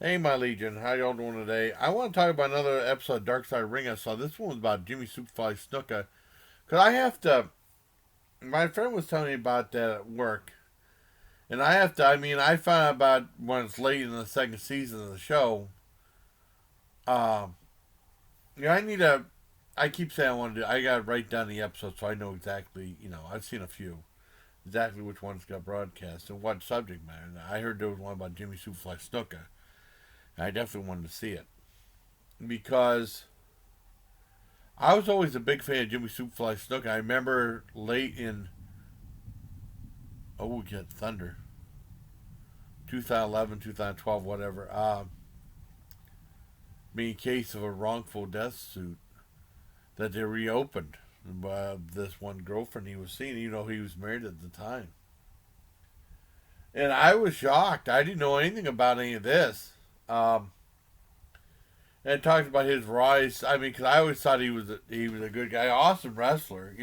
Hey, my Legion, how y'all doing today? I want to talk about another episode of Dark Side Ring I saw. This one was about Jimmy Superfly Snuka. Because I have to, my friend was telling me about that at work. And I found out about when it's late in the second season of the show. Um, I need a, I keep saying I want to do, I got to write down the episode so I know exactly, I've seen a few, exactly which ones got broadcast and what subject matter. And I heard there was one about Jimmy Superfly Snuka. And I definitely wanted to see it. Because I was always a big fan of Jimmy Superfly Snuka. I remember late in we get Thunder, 2011, 2012, whatever. Being case of a wrongful death suit that they reopened by this one girlfriend he was seeing. He was married at the time, and I was shocked. I didn't know anything about any of this. And it talks about his rise. I mean, because I always thought he was a good guy, awesome wrestler.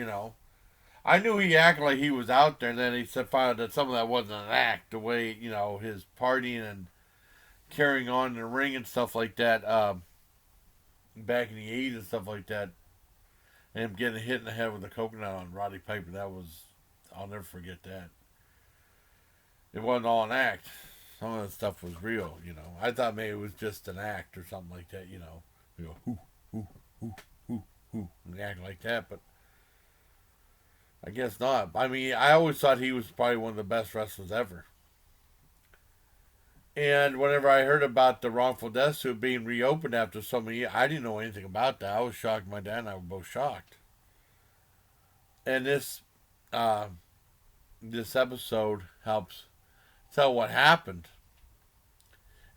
I knew he acted like he was out there, and then he said found out that some of that wasn't an act. The way his partying and carrying on in the ring and stuff like that, back in the '80s and stuff like that, and him getting hit in the head with a coconut on Roddy Piper. I'll never forget that. It wasn't all an act. Some of the stuff was real. I thought maybe it was just an act or something like that. We go hoo hoo hoo hoo hoo and act like that, but I guess not. I mean, I always thought he was probably one of the best wrestlers ever. And whenever I heard about the wrongful death suit being reopened after so many years, I didn't know anything about that. I was shocked. My dad and I were both shocked. And uh, this episode helps tell what happened.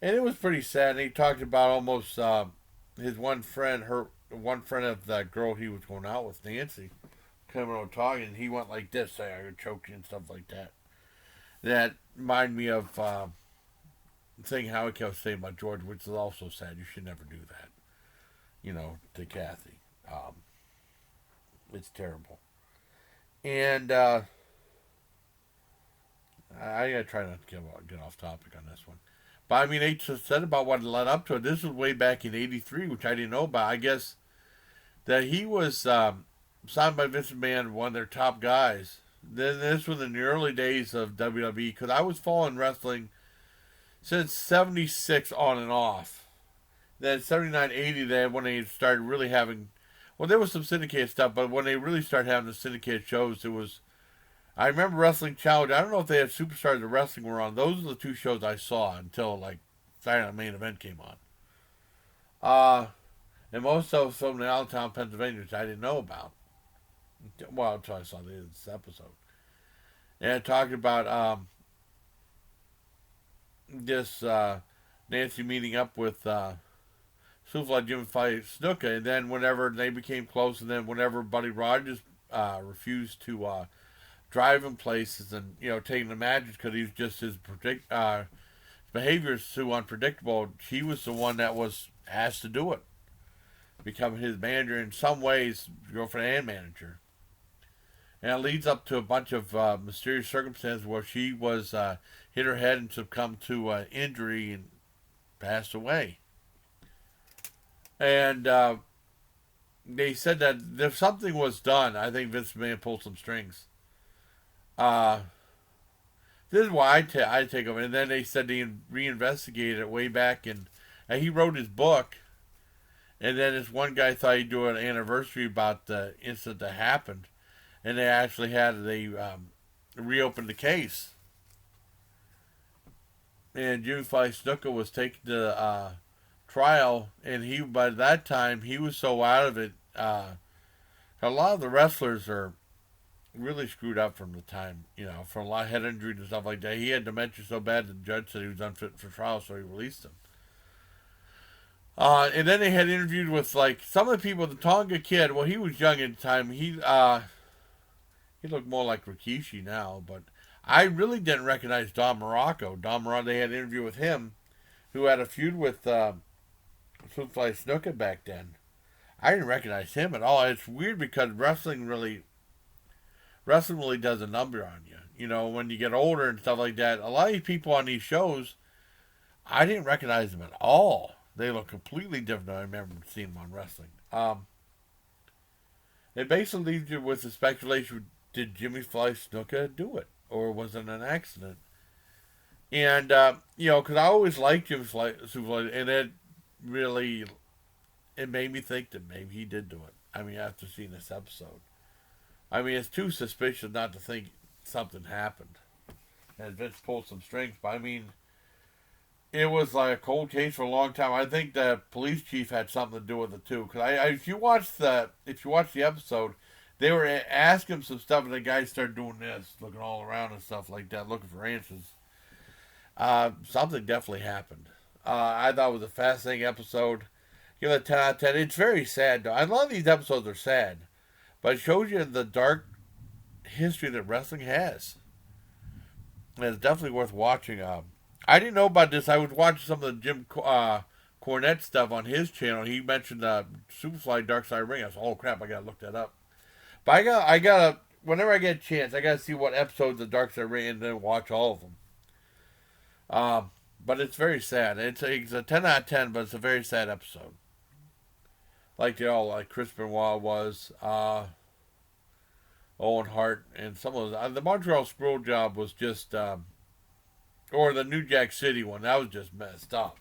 And it was pretty sad. And he talked about almost his one friend of that girl he was going out with, Nancy, coming over talking, and he went like this, say I could choke you and stuff like that. That reminded me of thing Howie kept saying about George, which is also sad. You should never do that, to Kathy. It's terrible. And I gotta try not to get off topic on this one. But I mean, they just said about what led up to it. This was way back in '83, which I didn't know about. I guess that he was signed by Vince McMahon, one of their top guys. Then this was in the early days of WWE, because I was following wrestling since '76 on and off. Then '79, '80, then when they started really having, well, there was some syndicated stuff, but when they really started having the syndicated shows, it was. I remember Wrestling Challenge. I don't know if they had Superstars of Wrestling were on. Those are the two shows I saw until like Saturday Night Main Event came on. And most of them from Allentown, Pennsylvania, which I didn't know about. Well, until I saw this episode. And it talked about this Nancy meeting up with Superfly Jim Fight Snuka, and then whenever they became close, and then whenever Buddy Rogers refused to drive him places and taking the matches because he was just behavior is too unpredictable. She was the one that was asked to do it, become his manager in some ways, girlfriend and manager. And it leads up to a bunch of mysterious circumstances where she was hit her head and succumbed to injury and passed away. And they said that if something was done, I think Vince McMahon pulled some strings. Uh, this is why I take over. And then they said they reinvestigated it way back, and he wrote his book. And then this one guy thought he'd do an anniversary about the incident that happened, and they reopened the case. And Jimmy Fly Snuka was taken to trial, and by that time he was so out of it. A lot of the wrestlers are really screwed up from the time, from a lot of head injuries and stuff like that. He had dementia so bad the judge said he was unfit for trial, so he released him. And then they had interviewed with like some of the people. The Tonga kid, well, he was young at the time. He looked more like Rikishi now, but I really didn't recognize Don Morocco. They had an interview with him, who had a feud with Superfly Snuka back then. I didn't recognize him at all. It's weird because wrestling really does a number on you. When you get older and stuff like that, a lot of these people on these shows, I didn't recognize them at all. They look completely different than I remember seeing them on wrestling. It basically leaves you with the speculation: did Jimmy Fly Snuka do it, or was it an accident? And because I always liked Jimmy Fly, Superfly, and it made me think that maybe he did do it. I mean, after seeing this episode, I mean, it's too suspicious not to think something happened and Vince pulled some strings. But I mean, it was like a cold case for a long time. I think the police chief had something to do with it too. Because if you watch the episode, they were asking him some stuff, and the guy started doing this, looking all around and stuff like that, looking for answers. Something definitely happened. I thought it was a fascinating episode. Give it a 10 out of 10. It's very sad, though. A lot of these episodes are sad, but it shows you the dark history that wrestling has. And it's definitely worth watching. I didn't know about this. I was watching some of the Jim Cornette stuff on his channel. He mentioned Superfly Dark Side Ring. I said, "Oh crap! I gotta look that up." But I gotta. Whenever I get a chance, I gotta see what episodes of Dark Side Ring and then watch all of them. But it's very sad. It's a 10 out of 10, but it's a very sad episode. Like Chris Benoit was, Owen Hart, and some of those. The Montreal Scroll job was just, or the New Jack City one, that was just messed up.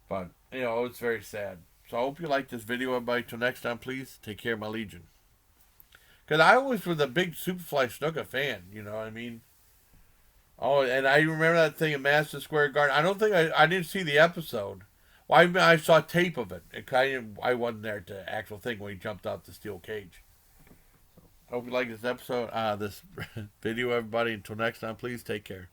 But, it's very sad. So I hope you like this video, everybody. Till next time, please take care, my Legion. Because I always was a big Superfly Snuka fan, you know what I mean? Oh, and I remember that thing in Madison Square Garden. I don't think I didn't see the episode. Well, I saw tape of it. I wasn't there at the actual thing when he jumped off the steel cage. Hope you like this episode, this video, everybody. Until next time, please take care.